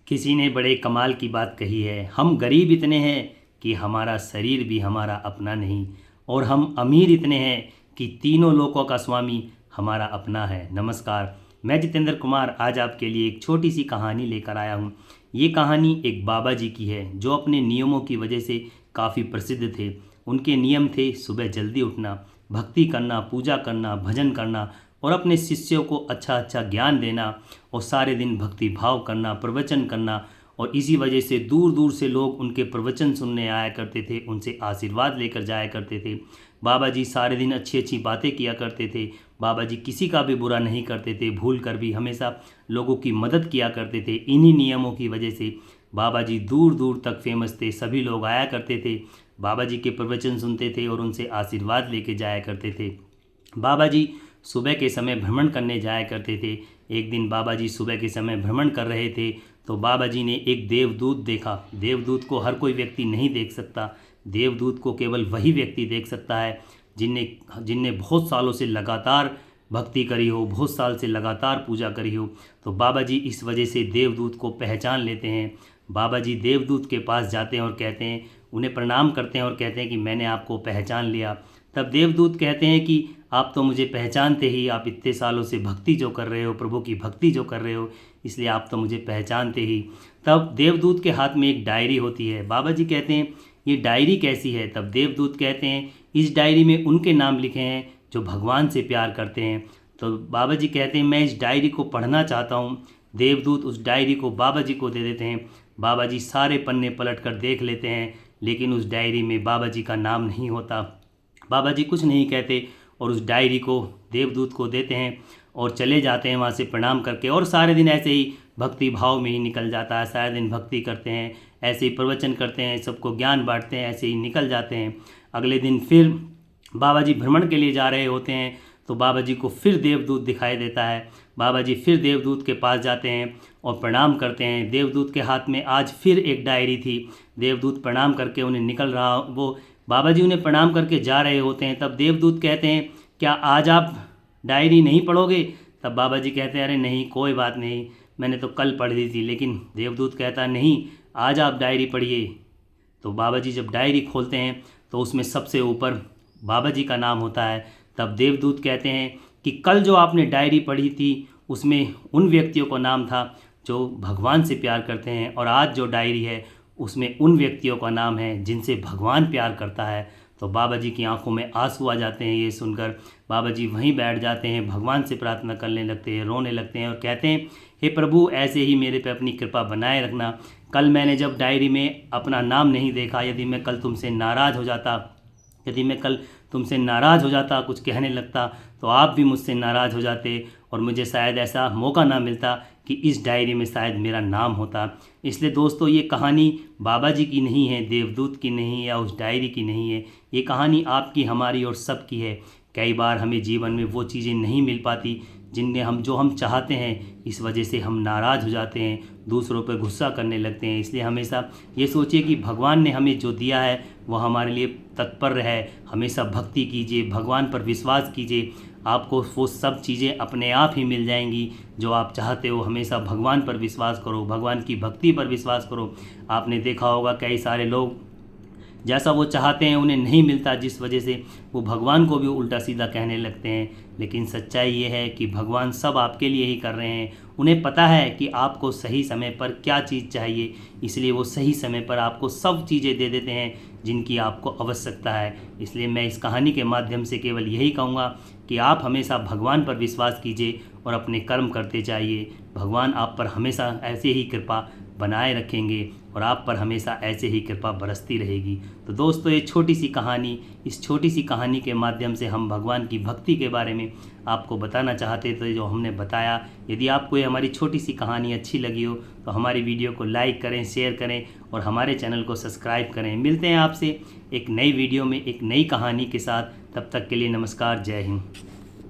किसी ने बड़े कमाल की बात कही है, हम गरीब इतने हैं कि हमारा शरीर भी हमारा अपना नहीं, और हम अमीर इतने हैं कि तीनों लोकों का स्वामी हमारा अपना है। नमस्कार, मैं जितेंद्र कुमार आज आपके लिए एक छोटी सी कहानी लेकर आया हूँ। ये कहानी एक बाबा जी की है जो अपने नियमों की वजह से काफ़ी प्रसिद्ध थे। उनके नियम थे सुबह जल्दी उठना, भक्ति करना, पूजा करना, भजन करना और अपने शिष्यों को अच्छा अच्छा ज्ञान देना और सारे दिन भक्ति भाव करना, प्रवचन करना। और इसी वजह से दूर दूर से लोग उनके प्रवचन सुनने आया करते थे, उनसे आशीर्वाद लेकर जाया करते थे। बाबा जी सारे दिन अच्छी अच्छी बातें किया करते थे। बाबा जी किसी का भी बुरा नहीं करते थे, भूल कर भी हमेशा लोगों की मदद किया करते थे। इन्हीं नियमों की वजह से बाबा जी दूर दूर तक फेमस थे। सभी लोग आया करते थे, बाबा जी के प्रवचन सुनते थे और उनसे आशीर्वाद लेके जाया करते थे। बाबा जी सुबह के समय भ्रमण करने जाया करते थे। एक दिन बाबा जी सुबह के समय भ्रमण कर रहे थे तो बाबा जी ने एक देवदूत देखा। देवदूत को हर कोई व्यक्ति नहीं देख सकता, देवदूत को केवल वही व्यक्ति देख सकता है जिनने जिनने बहुत सालों से लगातार भक्ति करी हो, बहुत साल से लगातार पूजा करी हो। तो बाबा जी इस वजह से देवदूत को पहचान लेते हैं। बाबा जी देवदूत के पास जाते हैं और कहते हैं, उन्हें प्रणाम करते हैं और कहते हैं कि मैंने आपको पहचान लिया। तब देवदूत कहते हैं कि आप तो मुझे पहचानते ही, आप इतने सालों से भक्ति जो कर रहे हो, प्रभु की भक्ति जो कर रहे हो, इसलिए आप तो मुझे पहचानते ही। तब देवदूत के हाथ में एक डायरी होती है। बाबा जी कहते हैं ये डायरी कैसी है? तब देवदूत कहते हैं इस डायरी में उनके नाम लिखे हैं जो भगवान से प्यार करते हैं। तो बाबा जी कहते हैं मैं इस डायरी को पढ़ना चाहता हूँ। देवदूत उस डायरी को बाबा जी को दे देते हैं। बाबा जी सारे पन्ने पलट कर देख लेते हैं, लेकिन उस डायरी में बाबा जी का नाम नहीं होता। बाबा जी कुछ नहीं कहते और उस डायरी को देवदूत को देते हैं और चले जाते हैं वहाँ से प्रणाम करके। और सारे दिन ऐसे ही भक्ति भाव में ही निकल जाता है। सारे दिन भक्ति करते हैं, ऐसे ही प्रवचन करते हैं, सबको ज्ञान बांटते हैं, ऐसे ही निकल जाते हैं। अगले दिन फिर बाबा जी भ्रमण के लिए जा रहे होते हैं तो बाबा जी को फिर देवदूत दिखाई देता है। बाबा जी फिर देवदूत के पास जाते हैं और प्रणाम करते हैं। देवदूत के हाथ में आज फिर एक डायरी थी। देवदूत प्रणाम करके उन्हें निकल रहा वो बाबा जी उन्हें प्रणाम करके जा रहे होते हैं। तब देवदूत कहते हैं क्या आज आप डायरी नहीं पढ़ोगे? तब बाबा जी कहते हैं अरे नहीं, कोई बात नहीं, मैंने तो कल पढ़ ली थी। लेकिन देवदूत कहता नहीं, आज आप डायरी पढ़िए। तो बाबा जी जब डायरी खोलते हैं तो उसमें सबसे ऊपर बाबा जी का नाम होता है। तब देवदूत कहते हैं कि कल जो आपने डायरी पढ़ी थी उसमें उन व्यक्तियों का नाम था जो भगवान से प्यार करते हैं, और आज जो डायरी है उसमें उन व्यक्तियों का नाम है जिनसे भगवान प्यार करता है। तो बाबा जी की आंखों में आंसू आ जाते हैं। ये सुनकर बाबा जी वहीं बैठ जाते हैं, भगवान से प्रार्थना करने लगते हैं, रोने लगते हैं और कहते हैं हे प्रभु, ऐसे ही मेरे पे अपनी कृपा बनाए रखना। कल मैंने जब डायरी में अपना नाम नहीं देखा, यदि मैं कल तुमसे नाराज़ हो जाता, यदि मैं कल तुमसे नाराज़ हो जाता, कुछ कहने लगता, तो आप भी मुझसे नाराज़ हो जाते और मुझे शायद ऐसा मौका ना मिलता कि इस डायरी में शायद मेरा नाम होता। इसलिए दोस्तों ये कहानी बाबा जी की नहीं है, देवदूत की नहीं है या उस डायरी की नहीं है। ये कहानी आपकी, हमारी और सबकी है। कई बार हमें जीवन में वो चीज़ें नहीं मिल पाती जिनमें हम चाहते हैं। इस वजह से हम नाराज़ हो जाते हैं, दूसरों पर गुस्सा करने लगते हैं। इसलिए हमेशा ये सोचिए कि भगवान ने हमें जो दिया है वो हमारे लिए तत्पर है। हमेशा भक्ति कीजिए, भगवान पर विश्वास कीजिए, आपको वो सब चीज़ें अपने आप ही मिल जाएंगी जो आप चाहते हो। हमेशा भगवान पर विश्वास करो, भगवान की भक्ति पर विश्वास करो। आपने देखा होगा कई सारे लोग जैसा वो चाहते हैं उन्हें नहीं मिलता, जिस वजह से वो भगवान को भी उल्टा सीधा कहने लगते हैं। लेकिन सच्चाई ये है कि भगवान सब आपके लिए ही कर रहे हैं। उन्हें पता है कि आपको सही समय पर क्या चीज़ चाहिए, इसलिए वो सही समय पर आपको सब चीज़ें दे देते हैं जिनकी आपको आवश्यकता है। इसलिए मैं इस कहानी के माध्यम से केवल यही कहूँगा कि आप हमेशा भगवान पर विश्वास कीजिए और अपने कर्म करते जाइए। भगवान आप पर हमेशा ऐसे ही कृपा बनाए रखेंगे और आप पर हमेशा ऐसे ही कृपा बरसती रहेगी। तो दोस्तों ये छोटी सी कहानी, इस छोटी सी कहानी के माध्यम से हम भगवान की भक्ति के बारे में आपको बताना चाहते थे, जो हमने बताया। यदि आपको ये हमारी छोटी सी कहानी अच्छी लगी हो तो हमारी वीडियो को लाइक करें, शेयर करें और हमारे चैनल को सब्सक्राइब करें। मिलते हैं आपसे एक नई वीडियो में एक नई कहानी के साथ। तब तक के लिए नमस्कार, जय हिंद।